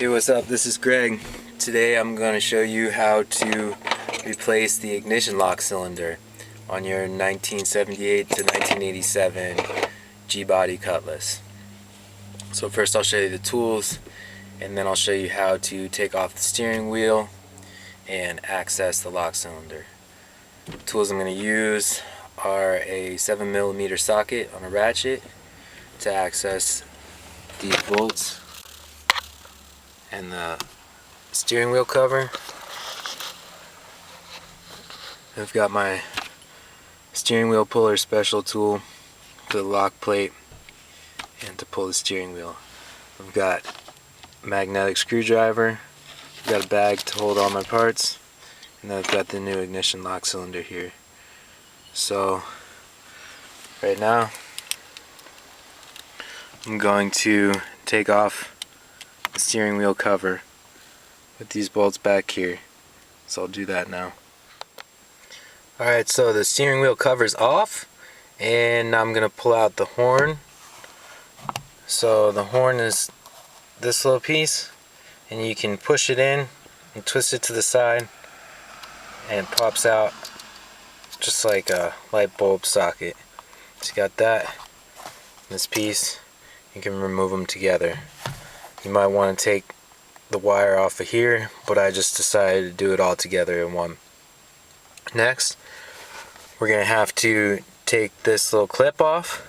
Hey, what's up? This is Greg. Today I'm going to show you how to replace the ignition lock cylinder on your 1978 to 1987 G-body cutlass. So first I'll show you the tools, and then I'll show you how to take off the steering wheel and access the lock cylinder. The tools I'm going to use are a 7mm socket on a ratchet to access these bolts, and the steering wheel cover. I've got my steering wheel puller special tool for the lock plate and to pull the steering wheel. I've got a magnetic screwdriver, I've got a bag to hold all my parts, and then I've got the new ignition lock cylinder here. So right now I'm going to take off the steering wheel cover with these bolts back here. So I'll do that now. Alright, so the steering wheel cover's off, and I'm going to pull out the horn. So the horn is this little piece, and you can push it in and twist it to the side, and it pops out just like a light bulb socket. So you got that, this piece, you can remove them together. You might want to take the wire off of here, but I just decided to do it all together in one. Next, we're going to have to take this little clip off,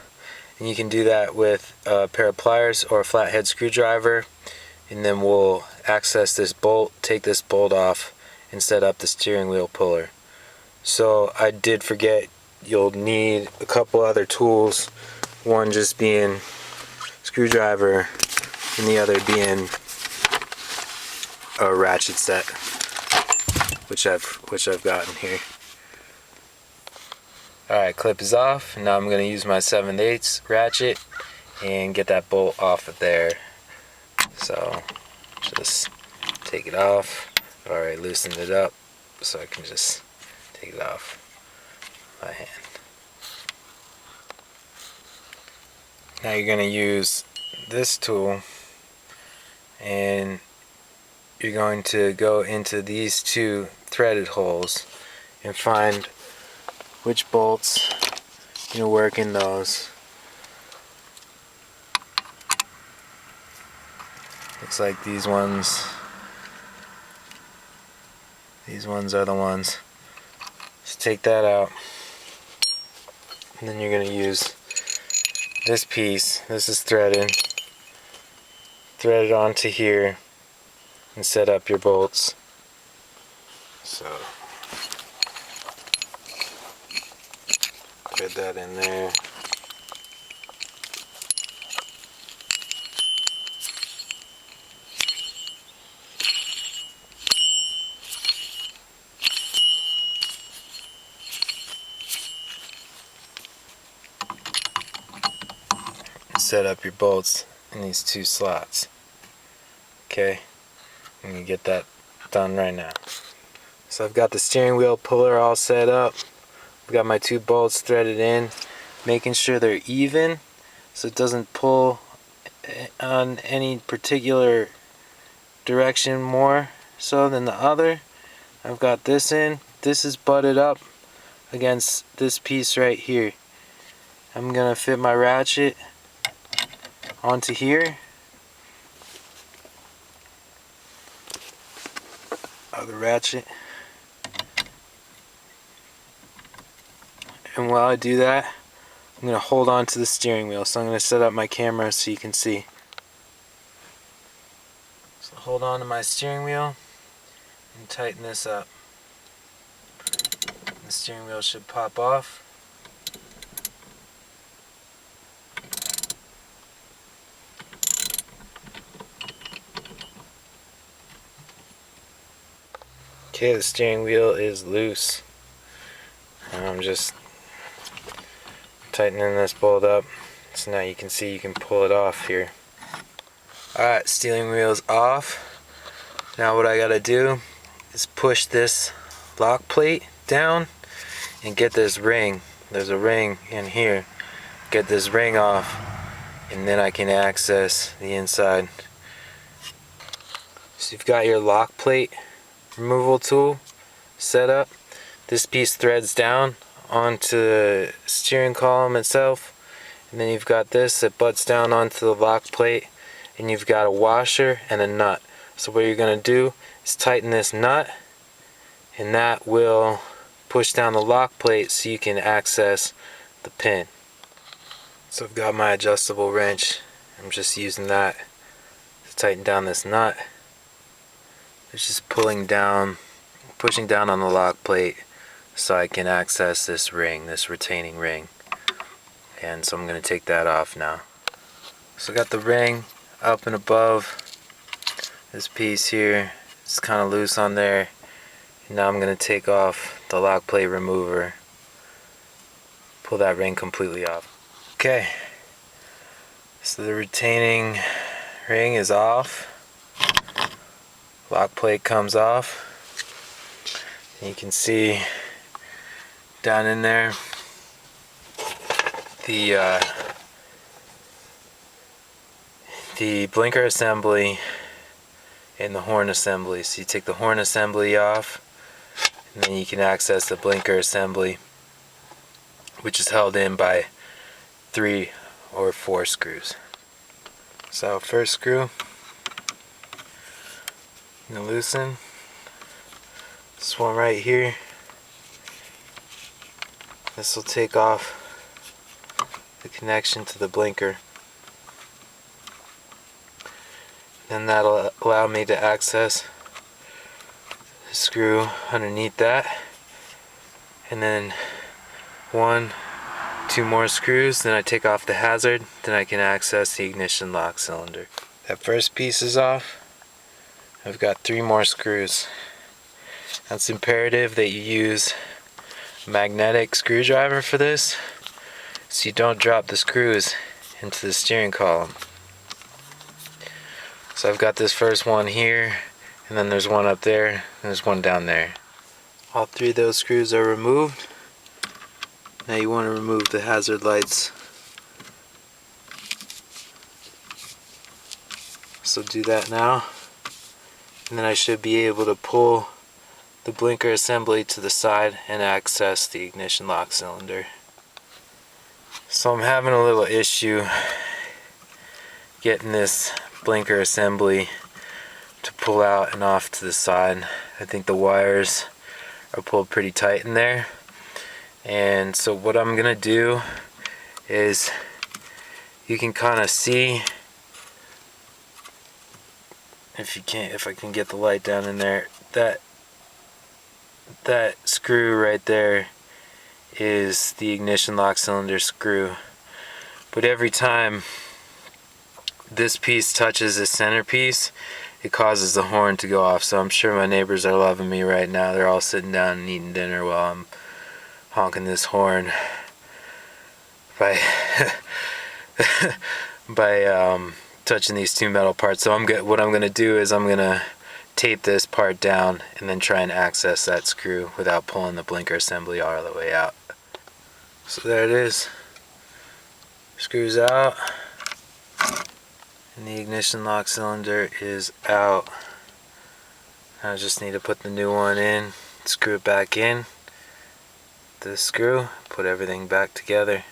and you can do that with a pair of pliers or a flathead screwdriver, and then we'll access this bolt, take this bolt off, and set up the steering wheel puller. So I did forget, you'll need a couple other tools, one just being screwdriver and the other being a ratchet set, which I've gotten here. Alright, clip is off, and now I'm going to use my 7/8 ratchet and get that bolt off of there. So just take it off. I've already loosened it up, so I can just take it off my hand. Now you're going to use this tool, and you're going to go into these two threaded holes and find which bolts you work in those. Looks like these ones are the ones. Just take that out, and then you're going to use this piece. This is thread it onto here and set up your bolts. So thread that in there. And set up your bolts in these two slots. Okay, I'm going to get that done right now. So I've got the steering wheel puller all set up. I've got my two bolts threaded in, making sure they're even so it doesn't pull on any particular direction more so than the other. I've got this in. This is butted up against this piece right here. I'm going to fit my ratchet onto here. The ratchet, and while I do that, I'm going to hold on to the steering wheel. So I'm going to set up my camera so you can see. So hold on to my steering wheel and tighten this up. The steering wheel should pop off. Okay, the steering wheel is loose. And I'm just tightening this bolt up so now you can see you can pull it off here. Alright, steering wheel's off. Now what I gotta do is push this lock plate down and get this ring. There's a ring in here. Get this ring off, and then I can access the inside. So you've got your lock plate removal tool set up. This piece threads down onto the steering column itself, and then you've got this that butts down onto the lock plate, and you've got a washer and a nut. So what you're going to do is tighten this nut, and that will push down the lock plate so you can access the pin. So I've got my adjustable wrench. I'm just using that to tighten down this nut. It's just pushing down on the lock plate so I can access this ring, this retaining ring. And so I'm going to take that off now. So I got the ring up and above this piece here. It's kind of loose on there. And now I'm going to take off the lock plate remover. Pull that ring completely off. Okay. So the retaining ring is off. Lock plate comes off. And you can see down in there the blinker assembly and the horn assembly. So you take the horn assembly off, and then you can access the blinker assembly, which is held in by 3 or 4 screws. So first screw, I'm going to loosen this one right here. This will take off the connection to the blinker. Then that'll allow me to access the screw underneath that. And then 1, 2 more screws, then I take off the hazard, then I can access the ignition lock cylinder. That first piece is off. I've got 3 more screws. Now it's imperative that you use a magnetic screwdriver for this, so you don't drop the screws into the steering column. So I've got this first one here, and then there's one up there, and there's one down there. All 3 of those screws are removed. Now you want to remove the hazard lights. So do that now. And then I should be able to pull the blinker assembly to the side and access the ignition lock cylinder. So I'm having a little issue getting this blinker assembly to pull out and off to the side. I think the wires are pulled pretty tight in there. And so what I'm gonna do is, you can kind of see, if I can get the light down in there, that screw right there is the ignition lock cylinder screw. But every time this piece touches the centerpiece, it causes the horn to go off. So I'm sure my neighbors are loving me right now. They're all sitting down and eating dinner while I'm honking this horn by touching these 2 metal parts. So what I'm gonna do is I'm gonna tape this part down and then try and access that screw without pulling the blinker assembly all the way out. So there it is. Screws out, and the ignition lock cylinder is out. I just need to put the new one in, screw it back in, the screw, put everything back together.